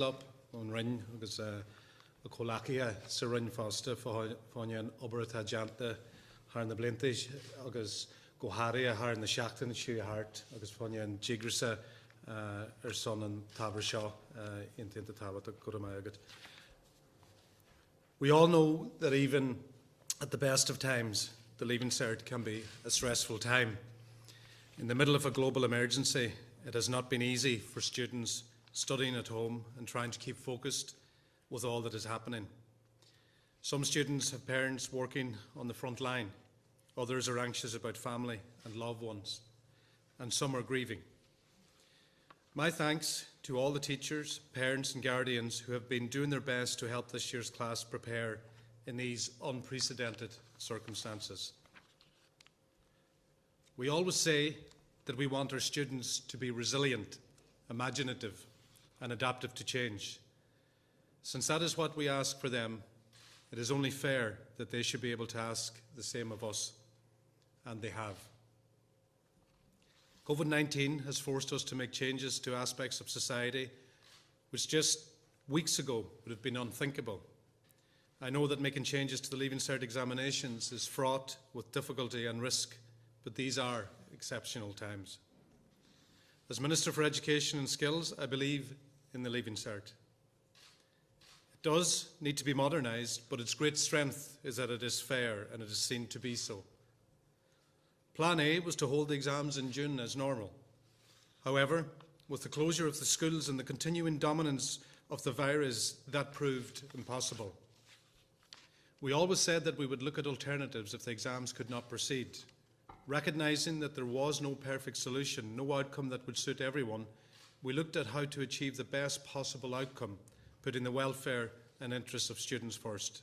up on ring agus a cholachia sa rin fásta fáine an obairtha deanta thar na blintais agus go háirí a thar na seachtain siú a hart agus fáine an jigrasa son an tabar seo intinta tabat a gurama agad. We all know that even at the best of times, the Leaving Cert can be a stressful time. In the middle of a global emergency, it has not been easy for students studying at home and trying to keep focused with all that is happening. Some students have parents working on the front line, others are anxious about family and loved ones, and some are grieving. My thanks to all the teachers, parents and guardians who have been doing their best to help this year's class prepare in these unprecedented circumstances. We always say that we want our students to be resilient, imaginative and adaptive to change. Since that is what we ask for them, it is only fair that they should be able to ask the same of us, and they have. COVID-19 has forced us to make changes to aspects of society which just weeks ago would have been unthinkable. I know that making changes to the Leaving Cert examinations is fraught with difficulty and risk, but these are exceptional times. As Minister for Education and Skills, I believe in the Leaving Cert. It does need to be modernised, but its great strength is that it is fair and it is seen to be so. Plan A was to hold the exams in June as normal. However, with the closure of the schools and the continuing dominance of the virus, that proved impossible. We always said that we would look at alternatives if the exams could not proceed. Recognising that there was no perfect solution, no outcome that would suit everyone, we looked at how to achieve the best possible outcome, putting the welfare and interests of students first.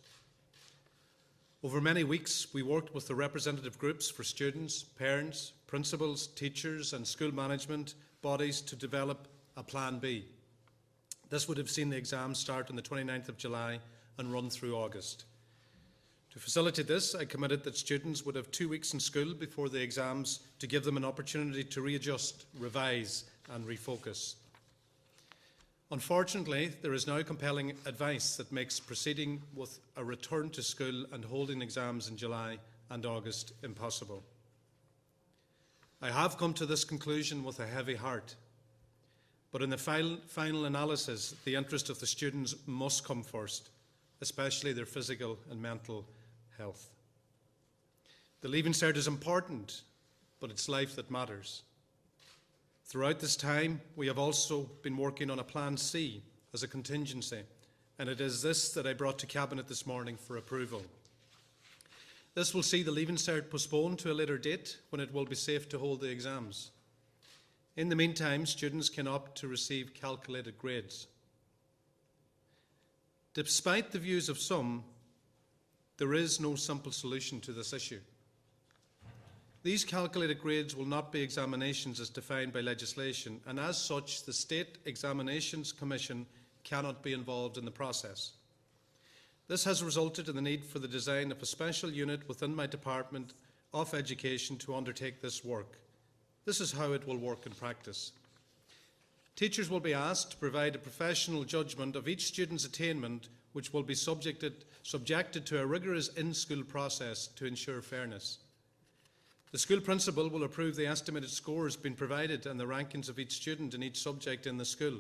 Over many weeks, we worked with the representative groups for students, parents, principals, teachers and school management bodies to develop a Plan B. This would have seen the exams start on the 29th of July and run through August. To facilitate this, I committed that students would have 2 weeks in school before the exams to give them an opportunity to readjust, revise and refocus. Unfortunately, there is now compelling advice that makes proceeding with a return to school and holding exams in July and August impossible. I have come to this conclusion with a heavy heart, but in the final analysis, the interest of the students must come first, especially their physical and mental health. The Leaving Cert is important, but it's life that matters. Throughout this time, we have also been working on a Plan C as a contingency, and it is this that I brought to Cabinet this morning for approval. This will see the Leaving Cert postponed to a later date when it will be safe to hold the exams. In the meantime, students can opt to receive calculated grades. Despite the views of some, there is no simple solution to this issue. These calculated grades will not be examinations as defined by legislation, and as such, the State Examinations Commission cannot be involved in the process. This has resulted in the need for the design of a special unit within my Department of Education to undertake this work. This is how it will work in practice. Teachers will be asked to provide a professional judgment of each student's attainment, which will be subjected to a rigorous in-school process to ensure fairness. The school principal will approve the estimated scores being provided and the rankings of each student in each subject in the school.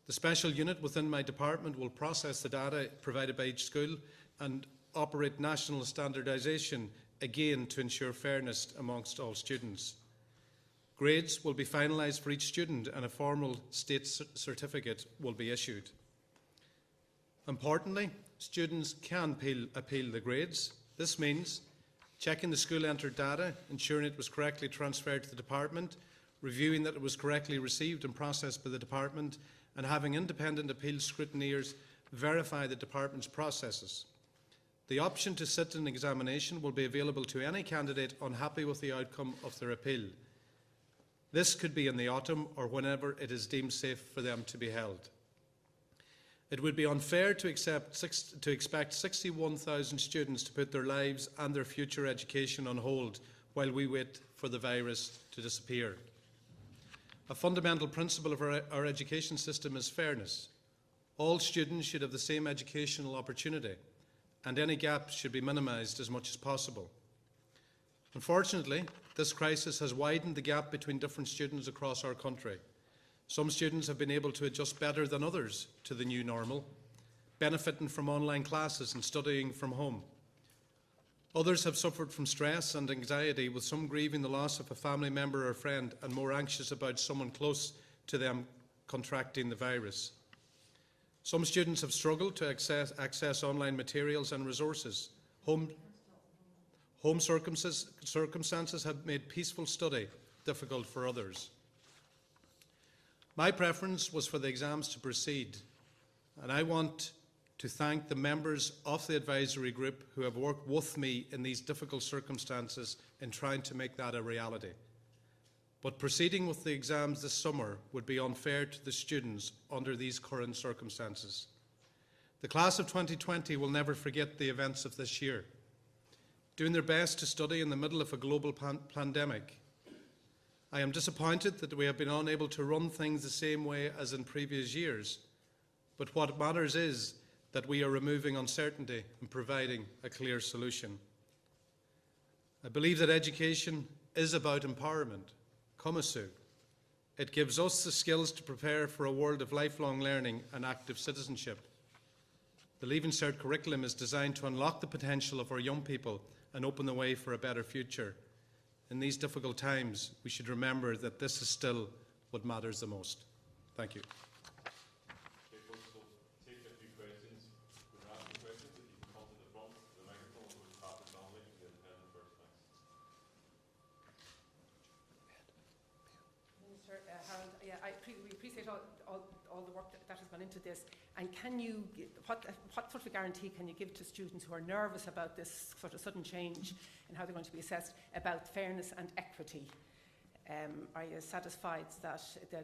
The special unit within my department will process the data provided by each school and operate national standardisation, again to ensure fairness amongst all students. Grades will be finalised for each student and a formal state certificate will be issued. Importantly, students can appeal the grades. This means checking the school entered data, ensuring it was correctly transferred to the department, reviewing that it was correctly received and processed by the department, and having independent appeal scrutineers verify the department's processes. The option to sit an examination will be available to any candidate unhappy with the outcome of their appeal. This could be in the autumn or whenever it is deemed safe for them to be held. It would be unfair to expect 61,000 students to put their lives and their future education on hold while we wait for the virus to disappear. A fundamental principle of our education system is fairness. All students should have the same educational opportunity, and any gaps should be minimised as much as possible. Unfortunately, this crisis has widened the gap between different students across our country. Some students have been able to adjust better than others to the new normal, benefiting from online classes and studying from home. Others have suffered from stress and anxiety, with some grieving the loss of a family member or friend and more anxious about someone close to them contracting the virus. Some students have struggled to access online materials and resources. Home circumstances have made peaceful study difficult for others. My preference was for the exams to proceed, and I want to thank the members of the advisory group who have worked with me in these difficult circumstances in trying to make that a reality. But proceeding with the exams this summer would be unfair to the students under these current circumstances. The class of 2020 will never forget the events of this year, doing their best to study in the middle of a global pandemic. I am disappointed that we have been unable to run things the same way as in previous years, but what matters is that we are removing uncertainty and providing a clear solution. I believe that education is about empowerment. Komasu. It gives us the skills to prepare for a world of lifelong learning and active citizenship. The Leaving Cert curriculum is designed to unlock the potential of our young people and open the way for a better future. In these difficult times, we should remember that this is still what matters the most. Thank you. Okay, folks, we'll take a few questions. If you're asking questions, if you can come to the front of the microphone, we'll pass it down to the independent first. Thanks. Minister Harold, yeah, we appreciate all the work that has gone into this. And can you, what sort of guarantee can you give to students who are nervous about this sort of sudden change and how they're going to be assessed about fairness and equity? Are you satisfied that the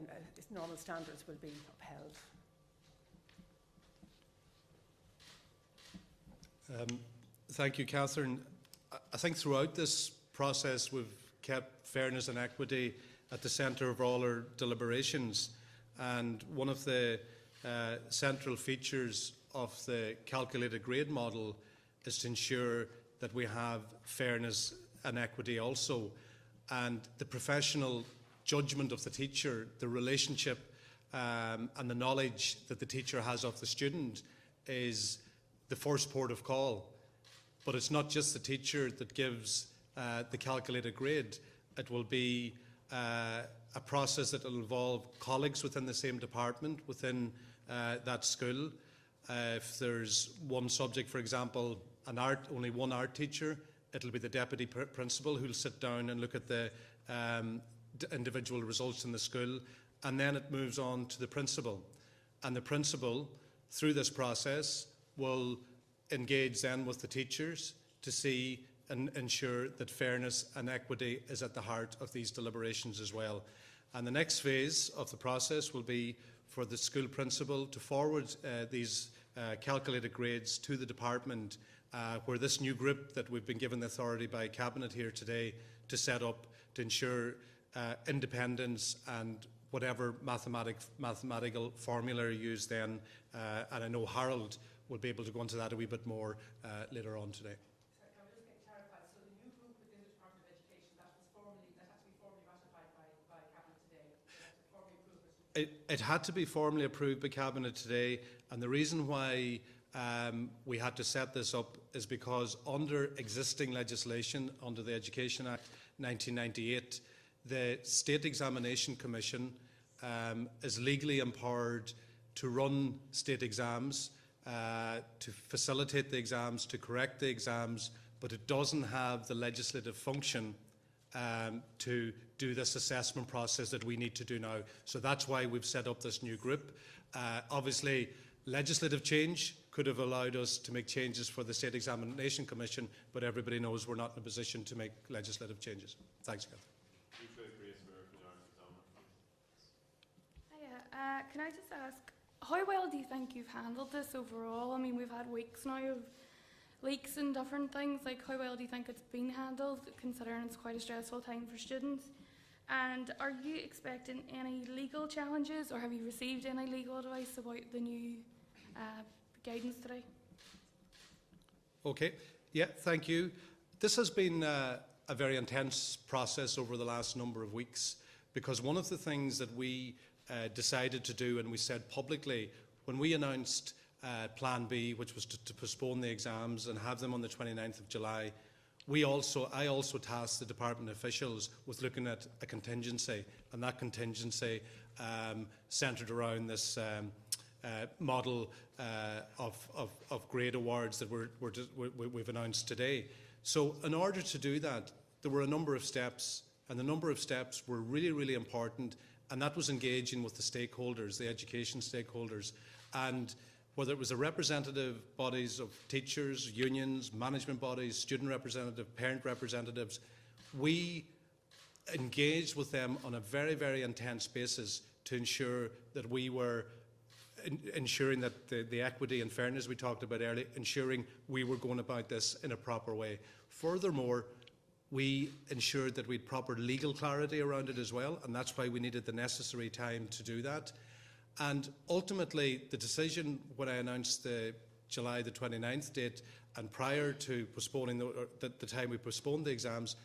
normal standards will be upheld? Thank you, Catherine. I think throughout this process we've kept fairness and equity at the centre of all our deliberations, and one of the central features of the calculated grade model is to ensure that we have fairness and equity also, and the professional judgment of the teacher, the relationship and the knowledge that the teacher has of the student is the first port of call. But it's not just the teacher that gives the calculated grade. It will be a process that will involve colleagues within the same department, within that school. If there's one subject, for example, only one art teacher, it'll be the deputy principal who'll sit down and look at the individual results in the school, and then it moves on to the principal. And the principal, through this process, will engage then with the teachers to see and ensure that fairness and equity is at the heart of these deliberations as well. And the next phase of the process will be for the school principal to forward these calculated grades to the department, where this new group that we've been given the authority by Cabinet here today to set up to ensure independence and whatever mathematical formula used then, and I know Harold will be able to go into that a wee bit more later on today. Sorry, can we just get clarified? So the new group within the Department of Education, that had to be formally ratified by Cabinet today. They had to formally approve it. It had to be formally approved by Cabinet today, and the reason why we had to set this up is because under existing legislation, under the Education Act 1998, the State Examination Commission is legally empowered to run state exams, to facilitate the exams, to correct the exams, but it doesn't have the legislative function to do this assessment process that we need to do now. So that's why we've set up this new group. Obviously, legislative change could have allowed us to make changes for the State Examination Commission, but everybody knows we're not in a position to make legislative changes. Thanks, Catherine. Hiya. Can I just ask, how well do you think you've handled this overall? I mean, we've had weeks now of leaks and different things. Like, how well do you think it's been handled, considering it's quite a stressful time for students? And are you expecting any legal challenges, or have you received any legal advice about the new guidance today. Okay. Yeah, thank you. This has been a very intense process over the last number of weeks, because one of the things that we decided to do, and we said publicly when we announced Plan B, which was to postpone the exams and have them on the 29th of July, I also tasked the department officials with looking at a contingency, and that contingency centred around this model of grade awards that we've announced today. So in order to do that, there were a number of steps, and the number of steps were really, really important, and that was engaging with the stakeholders, the education stakeholders, and whether it was the representative bodies of teachers, unions, management bodies, student representative, parent representatives, we engaged with them on a very, very intense basis to ensure that we were ensuring that the equity and fairness we talked about earlier, ensuring we were going about this in a proper way. Furthermore, we ensured that we had proper legal clarity around it as well, and that's why we needed the necessary time to do that. And ultimately, the decision when I announced the July the 29th date, and prior to postponing the time we postponed the exams,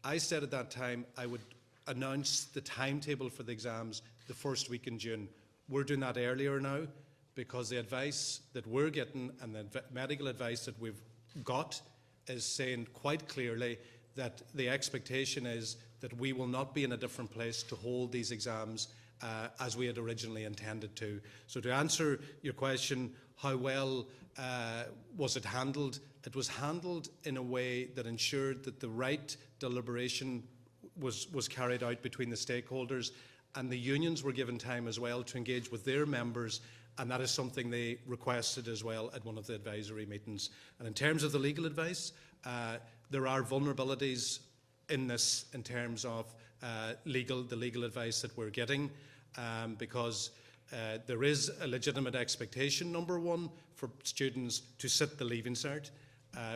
I said at that time I would announce the timetable for the exams the first week in June. We're doing that earlier now, because the advice that we're getting and the medical advice that we've got is saying quite clearly that the expectation is that we will not be in a different place to hold these exams as we had originally intended to. So to answer your question, how well was it handled? It was handled in a way that ensured that the right deliberation was carried out between the stakeholders, and the unions were given time as well to engage with their members, and that is something they requested as well at one of the advisory meetings. And in terms of the legal advice, there are vulnerabilities in this in terms of the legal advice that we're getting, because there is a legitimate expectation, number one, for students to sit the Leaving Cert.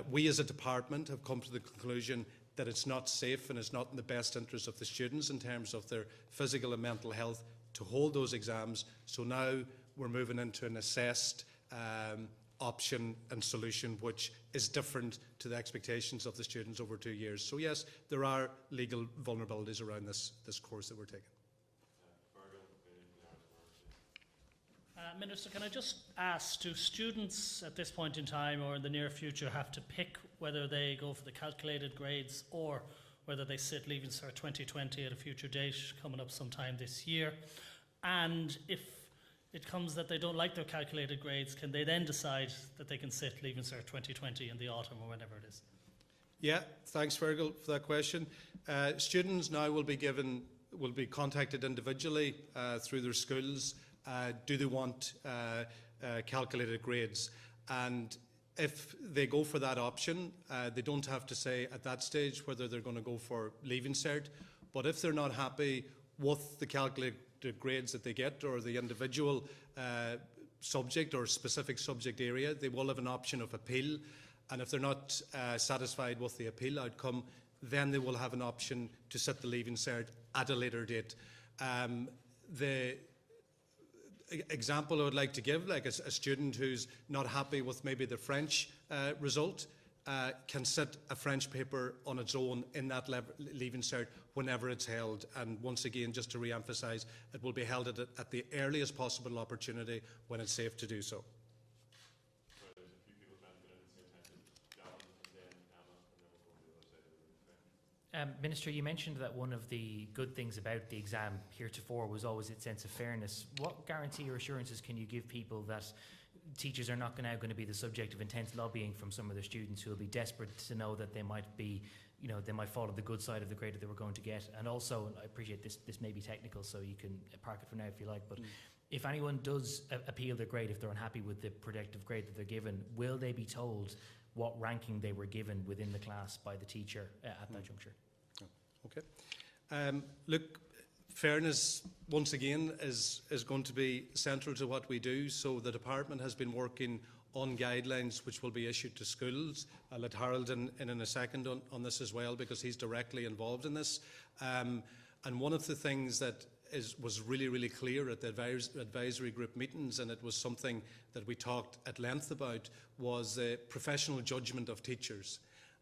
We as a department have come to the conclusion that it's not safe and it's not in the best interest of the students in terms of their physical and mental health to hold those exams. So now we're moving into an assessed option and solution which is different to the expectations of the students over 2 years. So yes, there are legal vulnerabilities around this course that we're taking. Minister, can I just ask, do students at this point in time or in the near future have to pick whether they go for the calculated grades or whether they sit Leaving Cert 2020 at a future date coming up sometime this year? And if it comes that they don't like their calculated grades, can they then decide that they can sit Leaving Cert 2020 in the autumn or whenever it is? Yeah, thanks Fergal for that question. Students now will be contacted individually through their schools. Do they want calculated grades? And if they go for that option, they don't have to say at that stage whether they're going to go for Leaving Cert. But if they're not happy with the calculated grades that they get or the individual subject or specific subject area, they will have an option of appeal. And if they're not satisfied with the appeal outcome, then they will have an option to sit the Leaving Cert at a later date. The example I would like to give, like a student who's not happy with maybe the French result, can sit a French paper on its own in that Leaving Cert whenever it's held. And once again, just to re-emphasise, it will be held at the earliest possible opportunity when it's safe to do so. Minister, you mentioned that one of the good things about the exam heretofore was always its sense of fairness. What guarantee or assurances can you give people that teachers are not now going to be the subject of intense lobbying from some of their students who will be desperate to know that they might be, they might fall on the good side of the grade that they were going to get? And also, I appreciate this may be technical, so you can park it for now if you like, but if anyone does appeal their grade, if they're unhappy with the predictive grade that they're given, will they be told what ranking they were given within the class by the teacher at that juncture? Okay. Look, fairness, once again, is going to be central to what we do. So the department has been working on guidelines which will be issued to schools. I'll let Harold in a second on this as well, because he's directly involved in this. And one of the things that was really, really clear at the advisory group meetings, and it was something that we talked at length about, was professional judgment of teachers.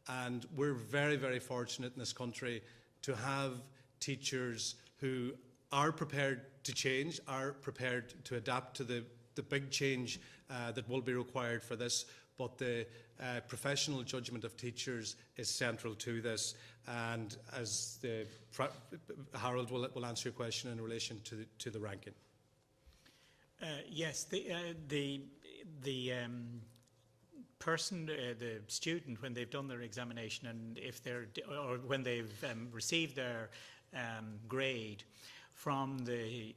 And we're very, very fortunate in this country to have teachers who are prepared to change, are prepared to adapt to the big change that will be required for this. But the professional judgment of teachers is central to this. And as Harold will answer your question in relation to the ranking. Yes, the person, the student, when they've done their examination, and if they're, or when they've received their grade from the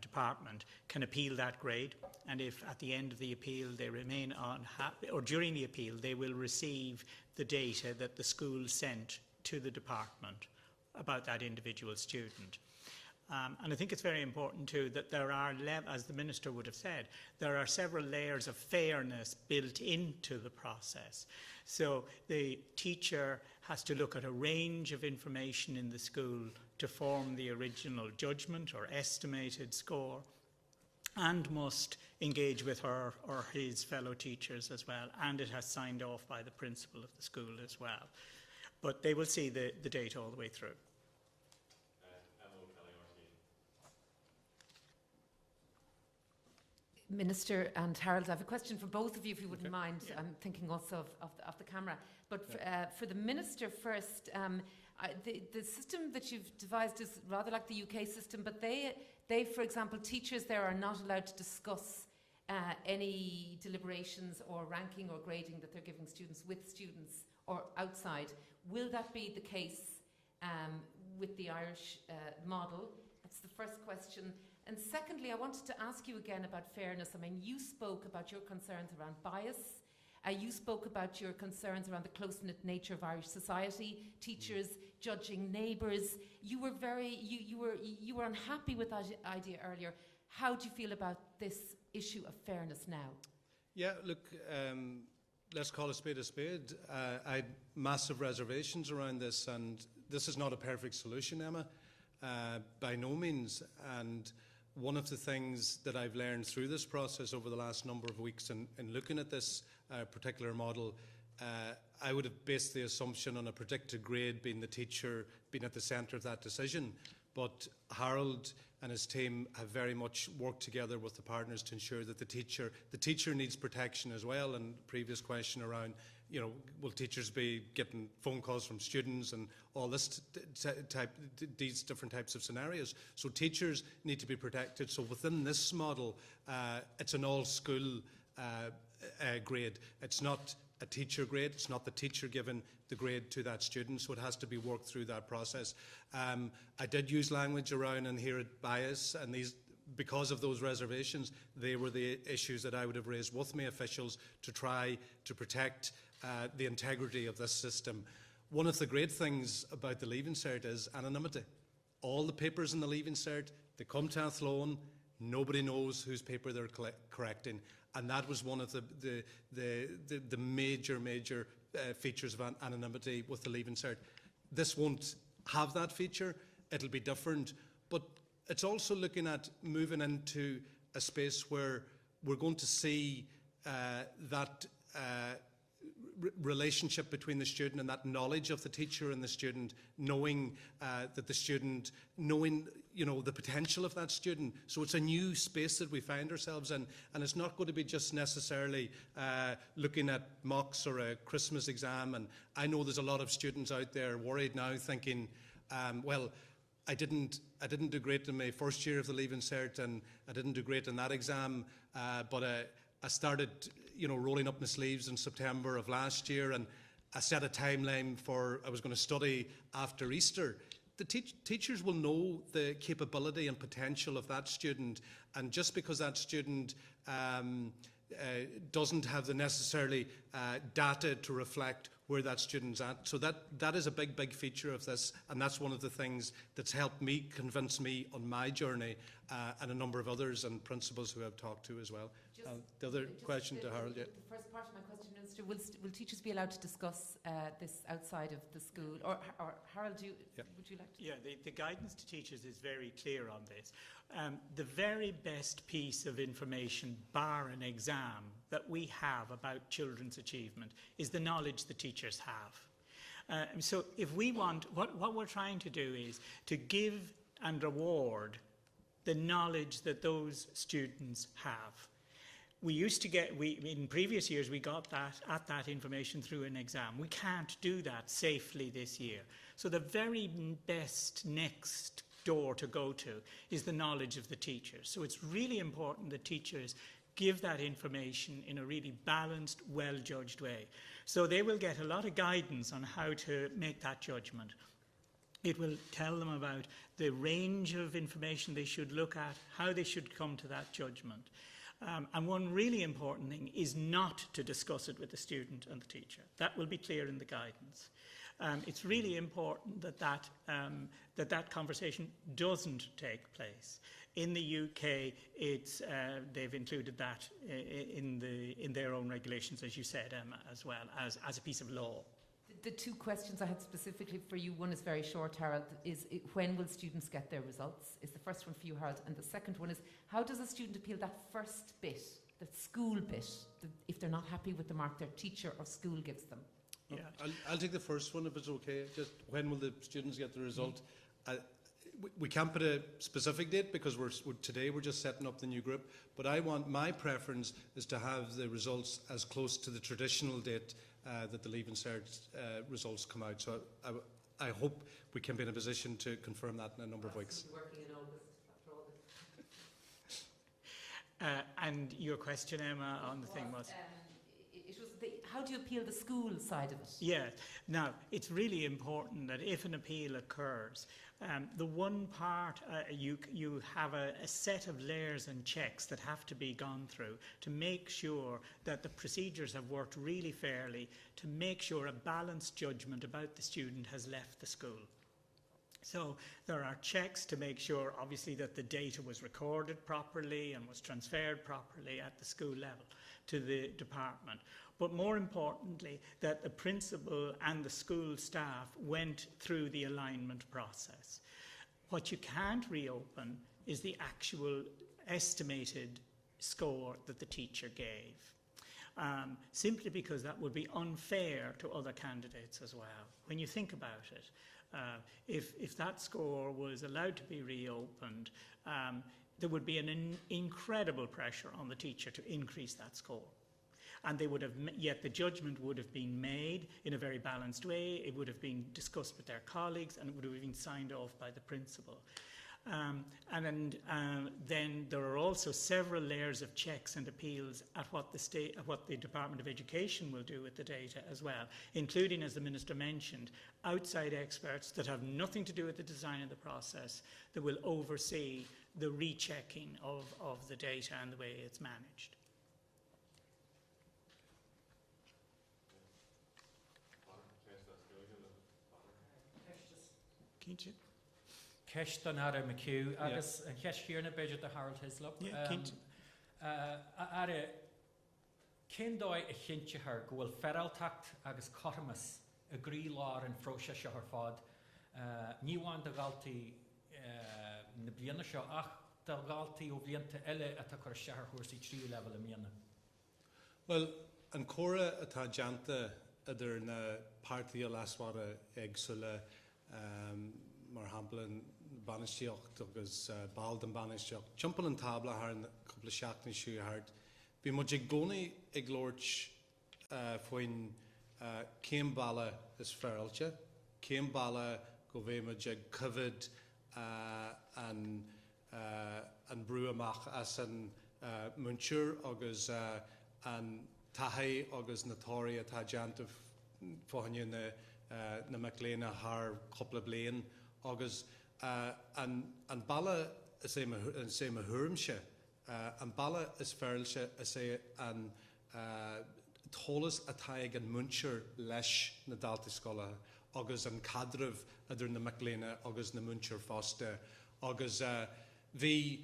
department, can appeal that grade, and if at the end of the appeal they remain unhappy, or during the appeal, they will receive the data that the school sent to the department about that individual student. And I think it's very important too that there are, as the Minister would have said, there are several layers of fairness built into the process. So the teacher has to look at a range of information in the school to form the original judgment or estimated score, and must engage with her or his fellow teachers as well, and it has signed off by the principal of the school as well. But they will see the data all the way through. Minister and Harold, I have a question for both of you, if you wouldn't mind. Yeah. I'm thinking also of the camera. But for the Minister first, the system that you've devised is rather like the UK system, but they, for example, teachers there are not allowed to discuss any deliberations or ranking or grading that they're giving students with students or outside. Will that be the case with the Irish model? That's the first question. And secondly, I wanted to ask you again about fairness. I mean, you spoke about your concerns around bias. You spoke about your concerns around the close-knit nature of Irish society, teachers judging neighbours. You were you were unhappy with that idea earlier. How do you feel about this issue of fairness now? Yeah, look, let's call a spade a spade. I had massive reservations around this, and this is not a perfect solution, Emma, by no means. And one of the things that I've learned through this process over the last number of weeks in looking at this particular model, I would have based the assumption on a predicted grade being the teacher being at the centre of that decision. But Harold and his team have very much worked together with the partners to ensure that the teacher needs protection as well. And the previous question around, you know, will teachers be getting phone calls from students and all this these different types of scenarios. So teachers need to be protected. So within this model, it's an all-school grade. It's not a teacher grade. It's not the teacher giving the grade to that student, so it has to be worked through that process. I did use language around inherent bias, and these, because of those reservations, they were the issues that I would have raised with my officials to try to protect the integrity of this system. One of the great things about the Leaving Cert is anonymity. All the papers in the Leaving Cert, they come to Athlone, nobody knows whose paper they're correcting. And that was one of the major features of anonymity with the Leaving Cert. This won't have that feature, it'll be different, but it's also looking at moving into a space where we're going to see that relationship between the student and that knowledge of the teacher and the student, knowing that the student, knowing, you know, the potential of that student. So it's a new space that we find ourselves in, and it's not going to be just necessarily looking at mocks or a Christmas exam. And I know there's a lot of students out there worried now, thinking, well, I didn't do great in my first year of the Leaving Cert, and I didn't do great in that exam, but I started, you know, rolling up my sleeves in September of last year, and I set a timeline for I was going to study after Easter. The teachers will know the capability and potential of that student, and just because that student doesn't have the necessarily data to reflect where that student's at. So that is a big feature of this, and that's one of the things that's helped me, convince me on my journey, and a number of others and principals who I've talked to as well. The other question to Harold, yeah. The first part of my question, Minister, will teachers be allowed to discuss this outside of the school? Or Harold, would you like to? Yeah, the guidance to teachers is very clear on this. The very best piece of information, bar an exam, that we have about children's achievement is the knowledge the teachers have. So if we want, what we're trying to do is to give and reward the knowledge that those students have. We used to get, in previous years, we got that information through an exam. We can't do that safely this year. So the very best next door to go to is the knowledge of the teachers. So it's really important that teachers give that information in a really balanced, well-judged way. So they will get a lot of guidance on how to make that judgment. It will tell them about the range of information they should look at, how they should come to that judgment. And one really important thing is not to discuss it with the student and the teacher. That will be clear in the guidance. It's really important that conversation doesn't take place. In the UK, they've included that in their own regulations, as you said, Emma, as well, as a piece of law. The two questions I had specifically for you, one is very short, Harold, is when will students get their results? Is the first one for you, Harold. And the second one is, how does a student appeal that first bit, the school bit, if they're not happy with the mark their teacher or school gives them? Yeah. I'll take the first one if it's okay. Just when will the students get the result? We can't put a specific date because today we're just setting up the new group, but my preference is to have the results as close to the traditional date that the Leaving Cert results come out. So I hope we can be in a position to confirm that in a number of weeks. Working in August after all this. And your question, Emma, on the thing was? It was how do you appeal the school side of it? Yeah. Now, it's really important that if an appeal occurs, the one part, you have a set of layers and checks that have to be gone through to make sure that the procedures have worked really fairly, to make sure a balanced judgment about the student has left the school. So there are checks to make sure, obviously, that the data was recorded properly and was transferred properly at the school level to the department. But more importantly, that the principal and the school staff went through the alignment process. What you can't reopen is the actual estimated score that the teacher gave, simply because that would be unfair to other candidates as well. When you think about it, if that score was allowed to be reopened, there would be an incredible pressure on the teacher to increase that score. And they would have, yet the judgment would have been made in a very balanced way. It would have been discussed with their colleagues, and it would have been signed off by the principal. Then there are also several layers of checks and appeals at what the Department of Education will do with the data as well, including, as the Minister mentioned, outside experts that have nothing to do with the design of the process that will oversee the rechecking of the data and the way it's managed. Ceist don Ara McHugh, agus an ceist chéarna beidir de Harold Hislop. Ara, cén dói a chintear gohfuil feraltacht agus cotamas a grí lár an fróise se ar fád. Níháin de galtaí na bliana seo ach de galtaí ó blianta eile atá chuir seathar chuirsaí trí level a miana. Well, an córa atá deanta idir na páirtí a lasmhara agsúla mar hamplan banisteocht agus bald an banisteocht. Jumpal an tabla har an couple seachtain siú hard. Bhí muid ag gcónaí ag glóirt foin céim balla is feralte, céim balla go bhfuil muid ag covid an brú amach as an múinteoir agus an taithí agus na tóirí atá deanta fáinne na Macléna haar couple blian agus an balla is é ma hurmse an balla is ferlse is é an tólas atá ag an múinteoir leis na dalta scola agus an cadrah idir na Macléna agus na múinteoir fásta agus bhí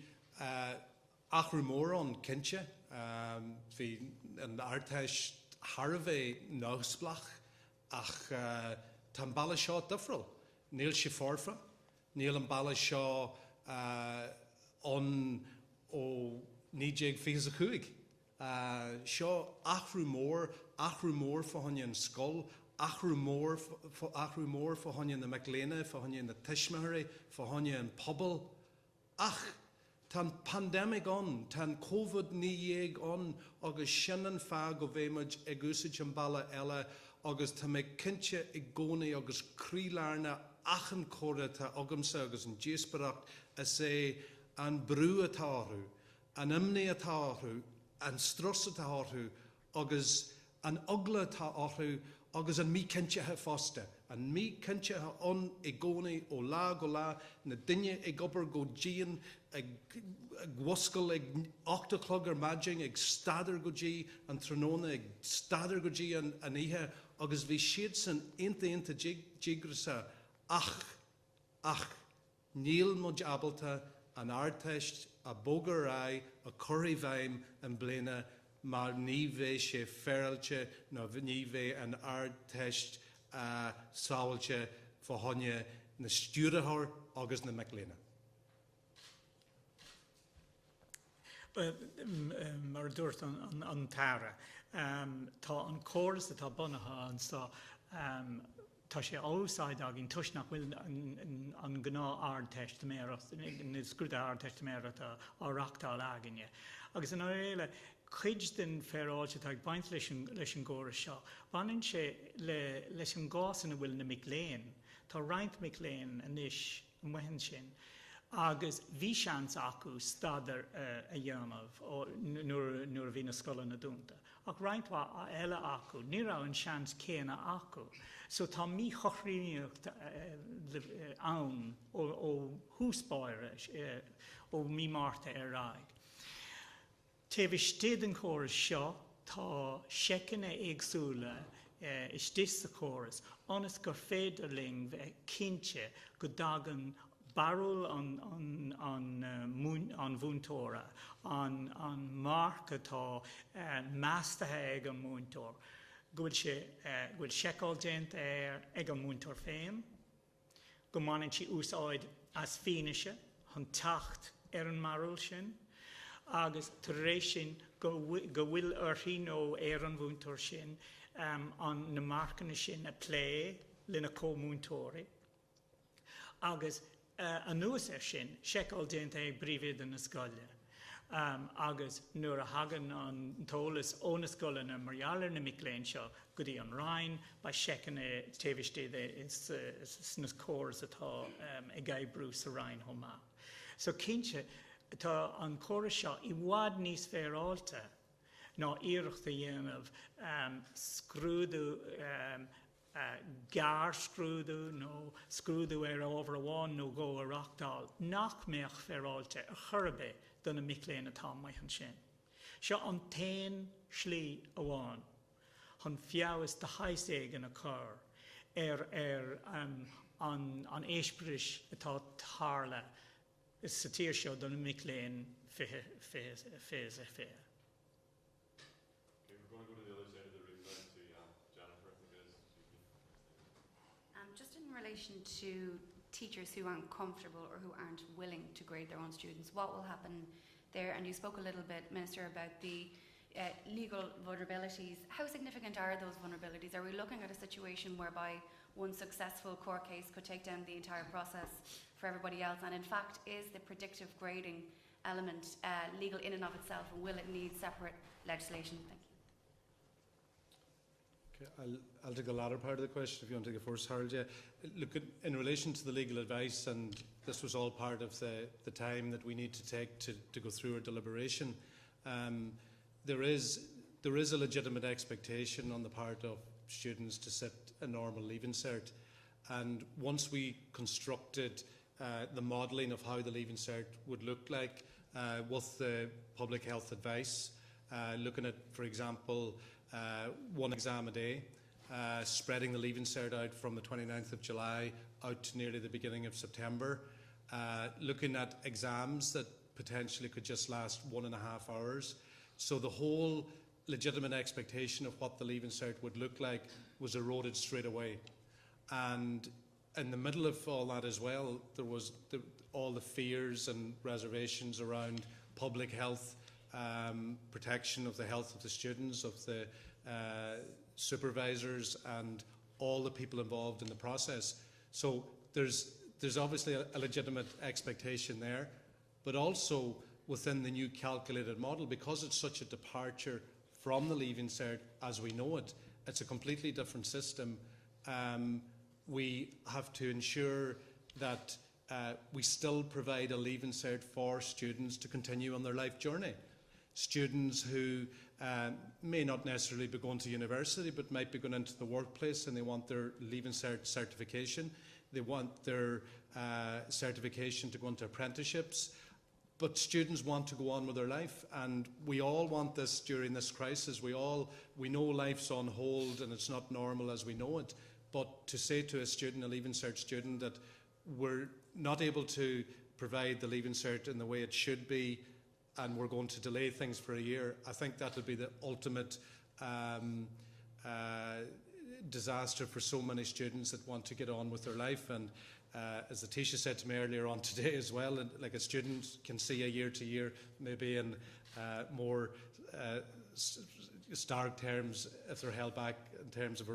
achrú mór an cinse Bhí an artais Harvey náusblach ach tan balla seo difriil. Níl sé forfa, níl an balla seo on ó níjig fís a chuig. Seo achrú mór fa honne an scoil, achrú mór fa honne na Macléna, fa honne na Tishmahari, fa honne an pobl. Ach, tan pandemic on, tan COVID níag on, agus sinnan fa go bhéimeid ag úsid an balla eile, agus tá me cinse I gcónaí agus crílarna achan córa tá agamsa agus an díosbaracht a sé an brú atáthú, an imní atáthú, an stros atáthú, agus an ogla atáthú, agus an mí cinntethe fásta. An mí cinntethe on I gcónaí ó lá go lá, na duine ag obair go díon, ag wascail ag 8 o'clock ar maidjing, ag stadar go dí, an tróna ag stadar go dí an ihe, agus bhí siad san inta dígrasa ach níl muid abalta an arteist a bógar rai a curry bhaim an bliana mar ní bheith sé ferailte nó ní bheith an arteist sáilte fa honne na stúrathir agus na Macléna. Mar dúirt an tara. Tá an córas atá bunatha an sa tá sé ósáid agin tuisnach bhfuil an gná ardteist méras, na scrúda ardteist méras áreachtáil aginne. Agus an éile chuid den fearáilte ag baint leis an ggóras seo. Bhainn sé leis an gásan a bhfuil na Macléin, tá roinnt Macléin anis an mhaithin sin. Agus bhí seans acu stadar a dhéanamh nuair a bhí na scoile na dúnta. Ach roinntha eile acu, ní rá an seans céanna acu. So tá mí chochríneocht ann ó húspáire ó mí máirta ar ráig. Tá bhí stiad an córas seo tá secanna éagsúla is dis sa córas, anas gur féidir ling bheith cinse go dagan barúil an bhúntóra, an marc atá meastathe ag an múntór. Bhfuil seicáil déanta ag an múntór féin, go maiann si úsáid as fianaise, an tacht ar an marúil sin, agus tar éis sin go bhfuil orthaí nó ar an bhúntór sin an na marcanna sin a plé lena comúntóirí. Agus an nuas ar sin, seicáil déanta ag bríomhéad na scoile. Agus nuair a hagan an tólas ó na scoile na margheallar na Macléin seo, go dtí an Rhein, ba seicán taobhiste is na córas atá ag gaibbrú sa Rhein chomá. So cinse tá an córas seo I bhfad níos féráilte ná iarachta dhéanamh scrúdú gar scrúdú nó scrúdú ar ábhar amháin nó go arachtáil nach méach féráilte a churbe don na Macléin atá maithan sin. Seo an tain slí amháin, chun fiabhas de haiséig in a chur an éispris atá tharla is sa tír seo don na Macléin fés a fé. Okay, we're going to go to the other side of the room now to Jennifer, I think it is. Just in relation to teachers who aren't comfortable or who aren't willing to grade their own students, what will happen there? And you spoke a little bit, Minister, about the legal vulnerabilities. How significant are those vulnerabilities? Are we looking at a situation whereby one successful court case could take down the entire process for everybody else? And in fact, is the predictive grading element legal in and of itself, and will it need separate legislation? Thank you. Okay, I'll take the latter part of the question if you want to take it first, Harold. Yeah. Look, in relation to the legal advice, and this was all part of the time that we need to take to go through our deliberation, there is a legitimate expectation on the part of students to sit a normal Leaving Cert. And once we constructed the modelling of how the Leaving Cert would look like with the public health advice, looking at, for example, one exam a day, spreading the Leaving Cert out from the 29th of July out to nearly the beginning of September, looking at exams that potentially could just last 1.5 hours, So the whole legitimate expectation of what the Leaving Cert would look like was eroded straight away. And in the middle of all that as well, there was all the fears and reservations around public health, protection of the health of the students, of the supervisors, and all the people involved in the process. So there's obviously a legitimate expectation there, but also within the new calculated model, because it's such a departure from the Leaving Cert as we know it, it's a completely different system. We have to ensure that we still provide a Leaving Cert for students to continue on their life journey. Students who may not necessarily be going to university, but might be going into the workplace and they want their Leaving Cert certification. They want their certification to go into apprenticeships. But students want to go on with their life, and we all want this during this crisis. We know life's on hold and it's not normal as we know it. But to say to a student, a Leaving Cert student, that we're not able to provide the Leaving Cert in the way it should be, and we're going to delay things for a year, I think that would be the ultimate disaster for so many students that want to get on with their life. And as the Taoiseach said to me earlier on today as well, and like a student can see a year to year, maybe in more stark terms if they're held back in terms of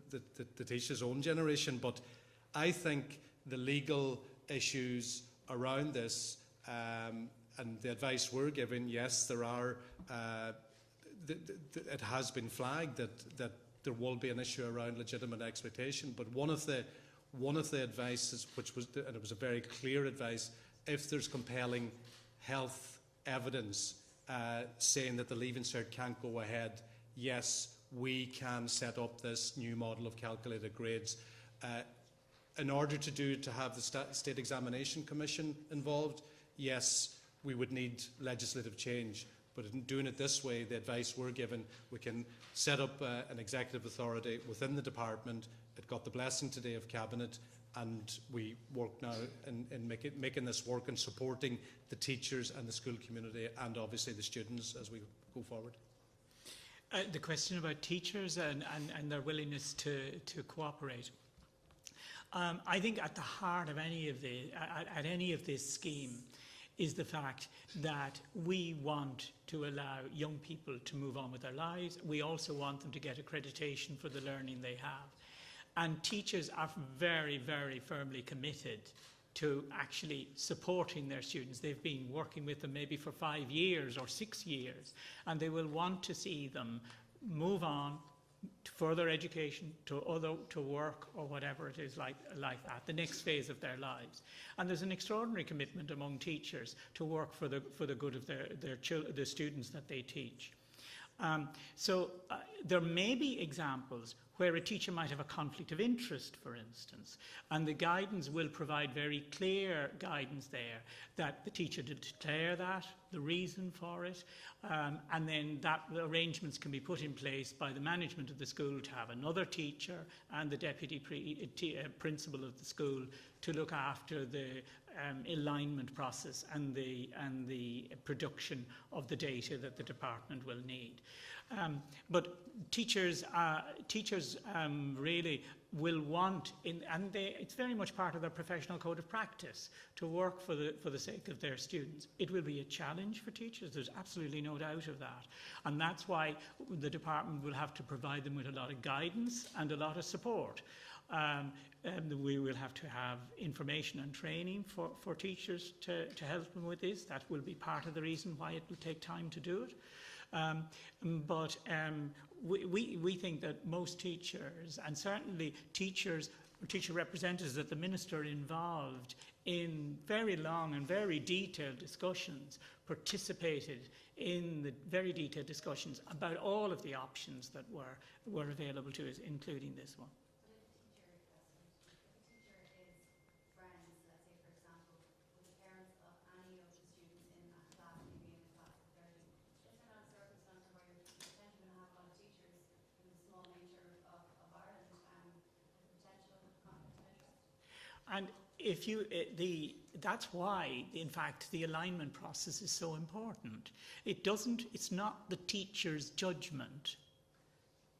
the Taoiseach's own generation. But I think the legal issues around this and the advice we're given, yes, there are. It has been flagged that there will be an issue around legitimate expectation. But one of the advices, which was, and it was a very clear advice, if there's compelling health evidence saying that the Leaving Cert can't go ahead, yes, we can set up this new model of calculated grades. In order to have the State Examination Commission involved, yes, we would need legislative change. But in doing it this way, the advice we're given, we can set up an executive authority within the department. It got the blessing today of Cabinet, and we work now in making this work and supporting the teachers and the school community and obviously the students as we go forward. The question about teachers and their willingness to cooperate. I think at the heart of any of this scheme is the fact that we want to allow young people to move on with their lives. We also want them to get accreditation for the learning they have. And teachers are very, very firmly committed to actually supporting their students. They've been working with them maybe for 5 years or 6 years, and they will want to see them move on to further education, to work, or whatever it is like that, the next phase of their lives. And there's an extraordinary commitment among teachers to work for the good of the students that they teach. So there may be examples where a teacher might have a conflict of interest, for instance, and the guidance will provide very clear guidance there that the teacher to declare that, the reason for it, and then that the arrangements can be put in place by the management of the school to have another teacher and the deputy principal of the school to look after the alignment process and the production of the data that the department will need. But teachers really will want, it's very much part of their professional code of practice to work for the sake of their students. It will be a challenge for teachers, there's absolutely no doubt of that. And that's why the department will have to provide them with a lot of guidance and a lot of support. We will have to have information and training for teachers to help them with this. That will be part of the reason why it will take time to do it. But we think that most teachers, and certainly teacher representatives that the Minister are involved in very long and very detailed discussions, participated in the very detailed discussions about all of the options that were available to us, including this one. And that's why, in fact, the alignment process is so important. It's not the teacher's judgment,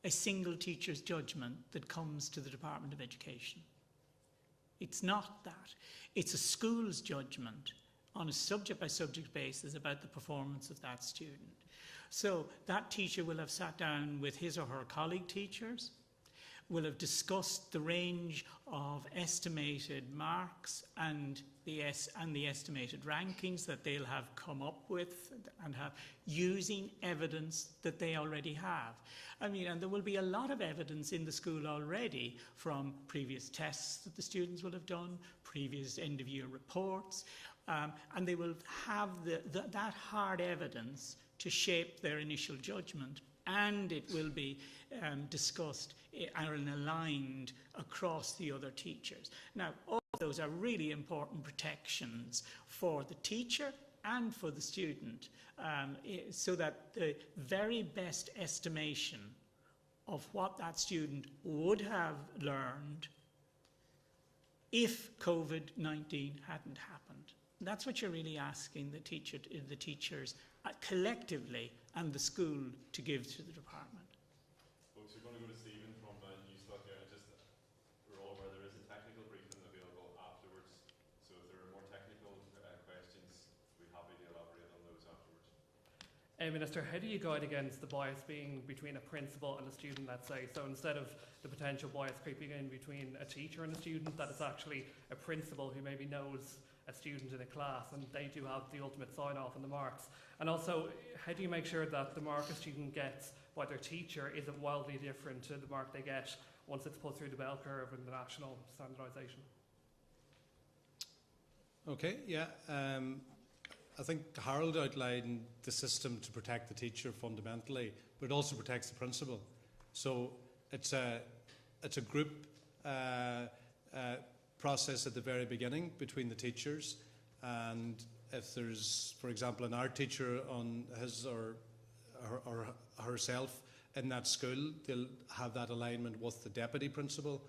a single teacher's judgment that comes to the Department of Education. It's not that. It's a school's judgment on a subject-by-subject basis about the performance of that student. So that teacher will have sat down with his or her colleague teachers, will have discussed the range of estimated marks and the estimated rankings that they'll have come up with and have using evidence that they already have. I mean, and there will be a lot of evidence in the school already from previous tests that the students will have done, previous end-of-year reports, and they will have that hard evidence to shape their initial judgment, and it will be discussed and aligned across the other teachers. Now, all of those are really important protections for the teacher and for the student, so that the very best estimation of what that student would have learned if COVID-19 hadn't happened. That's what you're really asking the teachers collectively and the school to give to the department. Folks, we're going to go to Stephen from Newstalk here. We're all aware there is a technical briefing available afterwards, so if there are more technical questions, we'd be happy to elaborate on those afterwards. Minister, how do you guide against the bias being between a principal and a student, let's say? So instead of the potential bias creeping in between a teacher and a student, that it's actually a principal who maybe knows a student in a class and they do have the ultimate sign-off on the marks. And also, how do you make sure that the mark a student gets by their teacher isn't wildly different to the mark they get once it's put through the bell curve in the national standardisation? Okay, yeah. I think Harold outlined the system to protect the teacher fundamentally, but it also protects the principal. So it's a group process at the very beginning between the teachers, and if there's, for example, an art teacher on his or herself in that school, they'll have that alignment with the deputy principal,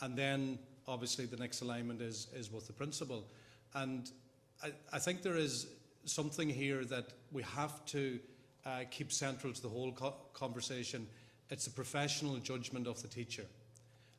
and then obviously the next alignment is with the principal. And I think there is something here that we have to keep central to the whole conversation. It's a professional judgment of the teacher,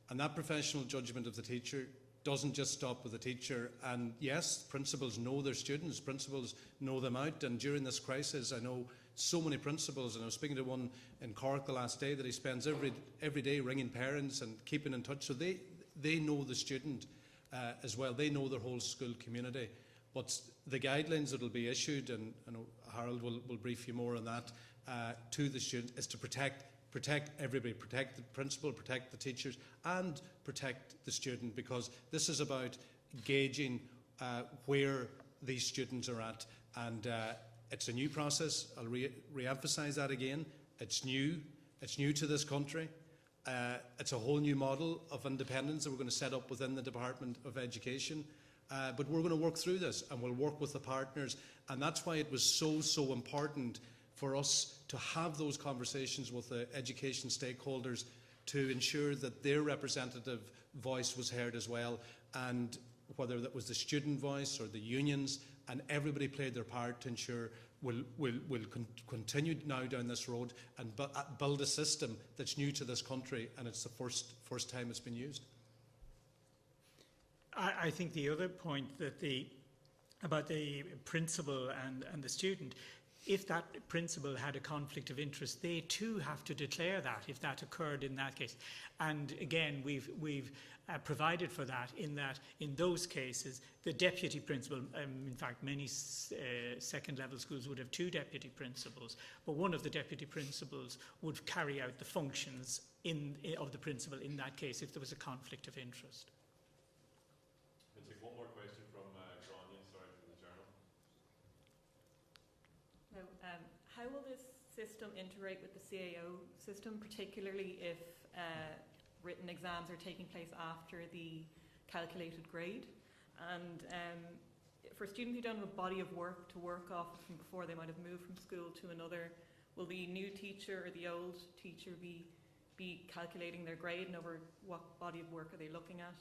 and that professional judgment of the teacher doesn't just stop with the teacher. And yes, principals know their students, principals know them out, and during this crisis I know so many principals, and I was speaking to one in Cork the last day, that he spends every day ringing parents and keeping in touch. So they know the student as well, they know their whole school community. But the guidelines that will be issued, and I know Harold will brief you more on that, to the student, is to protect everybody, protect the principal, protect the teachers, and protect the student, because this is about gauging where these students are at. And it's a new process. I'll re-emphasise that again. It's new. It's new to this country. It's a whole new model of independence that we're going to set up within the Department of Education. But we're going to work through this, and we'll work with the partners. And that's why it was so important for us to have those conversations with the education stakeholders to ensure that their representative voice was heard as well, and whether that was the student voice or the unions, and everybody played their part to ensure we'll continue now down this road and build a system that's new to this country, and it's the first time it's been used. I think the other point about the principal and the student, if that principal had a conflict of interest, they too have to declare that if that occurred in that case. And again, we've provided for that in those cases, the deputy principal, in fact, many second-level schools would have two deputy principals, but one of the deputy principals would carry out the functions of the principal in that case if there was a conflict of interest. We'll take one more question from Grania, sorry, from the journal. Now, how will this system integrate with the CAO system, particularly if written exams are taking place after the calculated grade? And for students who don't have a body of work to work off from before, they might have moved from school to another, will the new teacher or the old teacher be calculating their grade, and over what body of work are they looking at?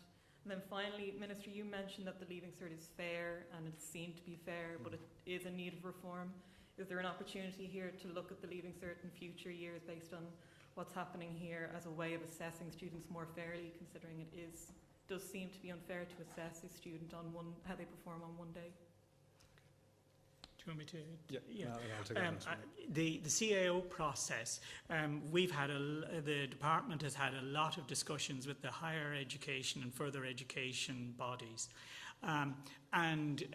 And then finally, Minister, you mentioned that the Leaving Cert is fair and it seemed to be fair, but it is in need of reform. Is there an opportunity here to look at the Leaving Cert in future years based on what's happening here as a way of assessing students more fairly, considering it does seem to be unfair to assess a student on how they perform on one day? Do you want me to? Yeah. I'll take that one. The CAO process, the department has had a lot of discussions with the higher education and further education bodies, and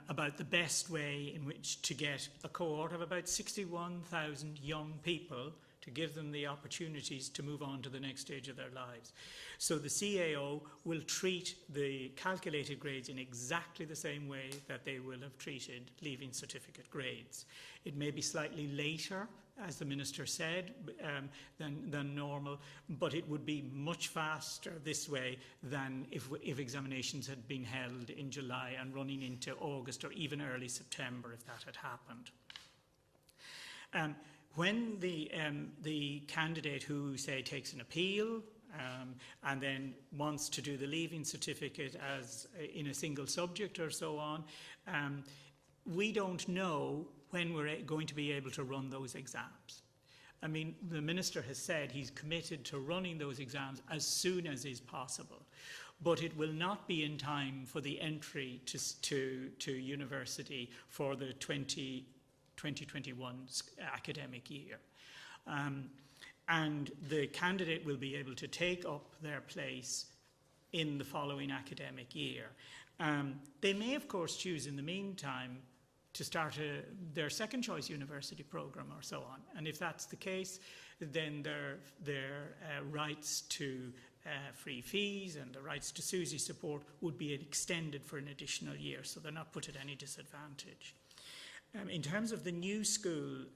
about the best way in which to get a cohort of about 61,000 young people to give them the opportunities to move on to the next stage of their lives. So the CAO will treat the calculated grades in exactly the same way that they will have treated Leaving Certificate grades. It may be slightly later, as the Minister said, than normal, but it would be much faster this way than if examinations had been held in July and running into August or even early September if that had happened. When the candidate who, say, takes an appeal and then wants to do the Leaving Certificate as in a single subject or so on, we don't know when we're going to be able to run those exams. I mean, the Minister has said he's committed to running those exams as soon as is possible, but it will not be in time for the entry to university for the 2021 academic year. And the candidate will be able to take up their place in the following academic year. They may, of course, choose in the meantime to start their second choice university program or so on. And if that's the case, then their rights to free fees and the rights to SUSI support would be extended for an additional year, so they're not put at any disadvantage. In terms of the new school,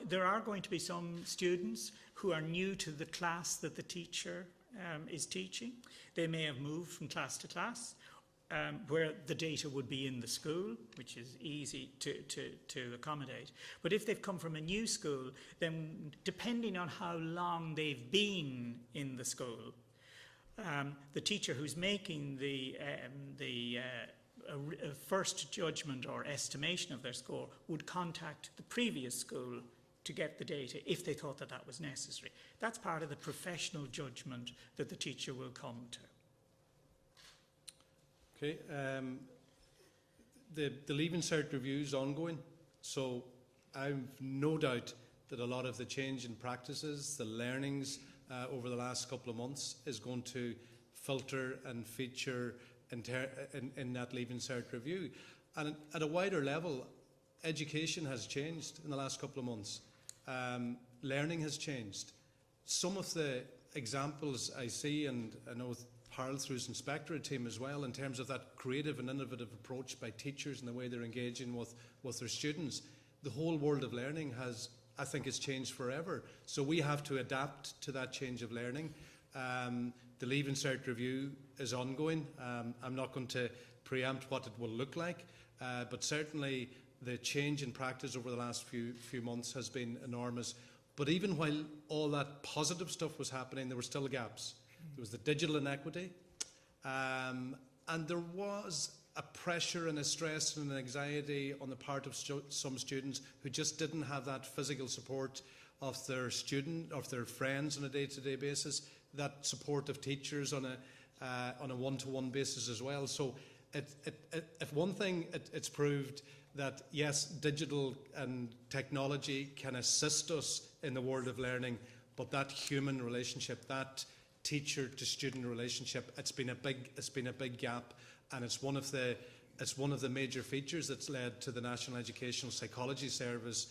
there are going to be some students who are new to the class that the teacher is teaching. They may have moved from class to class, where the data would be in the school, which is easy to accommodate. But if they've come from a new school, then depending on how long they've been in the school, the teacher who's making the first judgment or estimation of their score would contact the previous school to get the data if they thought that that was necessary. That's part of the professional judgment that the teacher will come to. Okay, the Leaving Cert review is ongoing, so I've no doubt that a lot of the change in practices, the learnings over the last couple of months is going to filter and feature in that Leaving Cert review. And at a wider level, education has changed in the last couple of months. Learning has changed. Some of the examples I see, and I know Harold through his inspectorate team as well, in terms of that creative and innovative approach by teachers and the way they're engaging with their students, the whole world of learning has changed forever. So we have to adapt to that change of learning. The Leaving Cert review is ongoing. I'm not going to preempt what it will look like, but certainly the change in practice over the last few months has been enormous. But even while all that positive stuff was happening, there were still gaps. There was the digital inequity, and there was a pressure and a stress and an anxiety on the part of some students who just didn't have that physical support of their friends on a day-to-day basis, that support of teachers on a one-to-one basis as well. So if one thing, it's proved that yes, digital and technology can assist us in the world of learning, but that human relationship, that teacher to student relationship, it's been a big gap, and it's one of the major features that's led to the National Educational Psychology Service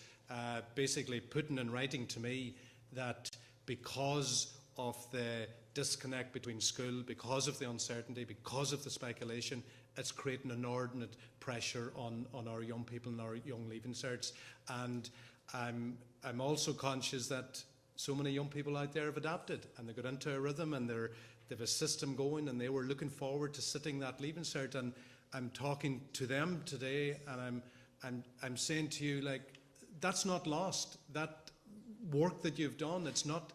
basically putting in writing to me that because of the disconnect between school, because of the uncertainty, because of the speculation, it's creating an inordinate pressure on our young people and our young Leaving Certs. And I'm also conscious that so many young people out there have adapted and they got into a rhythm and they've a system going, and they were looking forward to sitting that Leaving Cert. And I'm talking to them today, and I'm saying to you, like, that's not lost. That work that you've done, it's not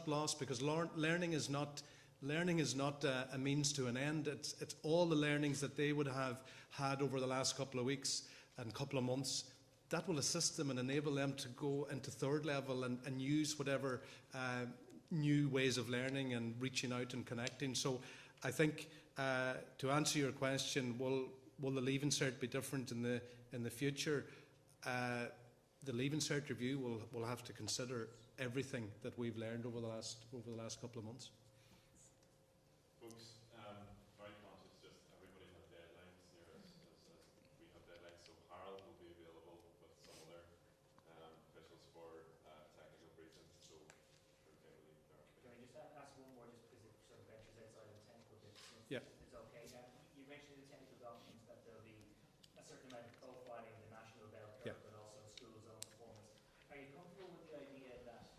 lost, because learning is not learning is not a means to an end. It's all the learnings that they would have had over the last couple of weeks and couple of months that will assist them and enable them to go into third level and use whatever new ways of learning and reaching out and connecting. So I think to answer your question, will the Leaving Cert be different in the future? The Leaving Cert review will have to consider everything that we've learned over the last couple of months. Folks, very conscious, just everybody has deadlines near us, as we have deadlines, so Harold will be available with some other officials for technical briefings, so sure Kimberly. Can I just ask one more, just because it sort of ventures outside of the technical bit? Yeah. It's okay. You mentioned in the technical documents that there'll be a certain amount of profiling the national bell curve, but also schools' own performance. Are you comfortable with the idea that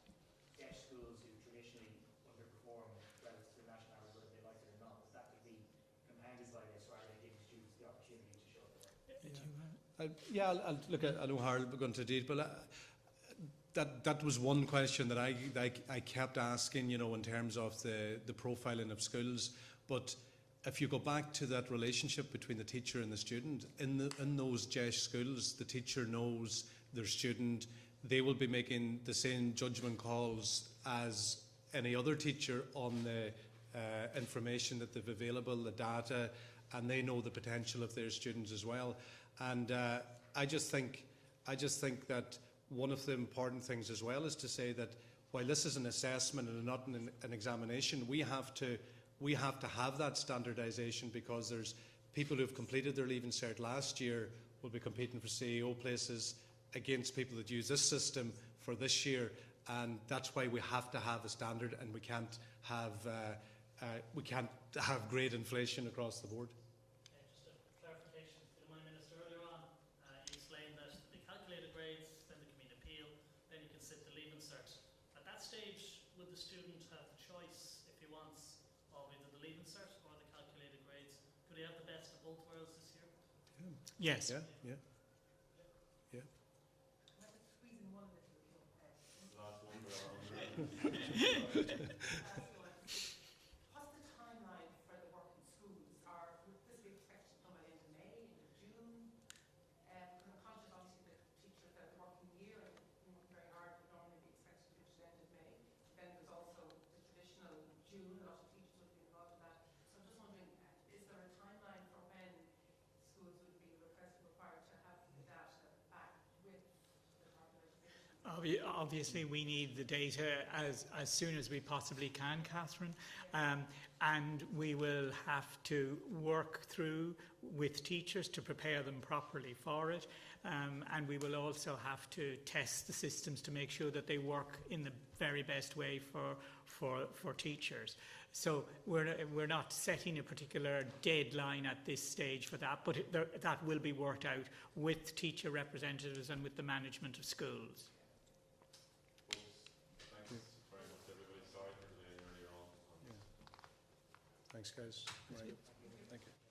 deaf schools who traditionally underperform relative to the national average, whether they like it or not, that could be compounded by this rather than giving students the opportunity to show their work? Look, I know Harold will go into detail, but that was one question that I kept asking, you know, in terms of the profiling of schools. But if you go back to that relationship between the teacher and the student, in those JESH schools, the teacher knows their student. They will be making the same judgment calls as any other teacher on the information that they've available, the data, and they know the potential of their students as well. And I just think that one of the important things as well is to say that while this is an assessment and not an examination, we have to have that standardisation, because there's people who have completed their Leaving Cert last year will be competing for CEO places against people that use this system for this year, and that's why we have to have a standard, and we can't have great inflation across the board. Just a clarification, if you don't mind, Minister, earlier on you explained that the calculated grades, then there can be an appeal, then you can sit the Leaving Cert. At that stage, would the student have the choice, if he wants, of either the Leaving Cert or the calculated grades? Could he have the best of both worlds this year? Yes. Yeah. Last one, we're on. What's the timeline for the work in schools? Or would this be expected to come by the end of May, end of June? I'm conscious, obviously, that teachers that are working year and working very hard would normally be expected to finish at the end of May. Then there's also the traditional June. A lot of teachers would be involved in that. So I'm just wondering, is there a timeline for when schools would be required to have the data back with the Department of Education? Obviously, we need the data as soon as we possibly can, Catherine, and we will have to work through with teachers to prepare them properly for it, and we will also have to test the systems to make sure that they work in the very best way for teachers. So we're not setting a particular deadline at this stage for that, but that will be worked out with teacher representatives and with the management of schools. Thanks very much, everybody. Sorry for delaying earlier on. Thanks, guys. Right. Thank you.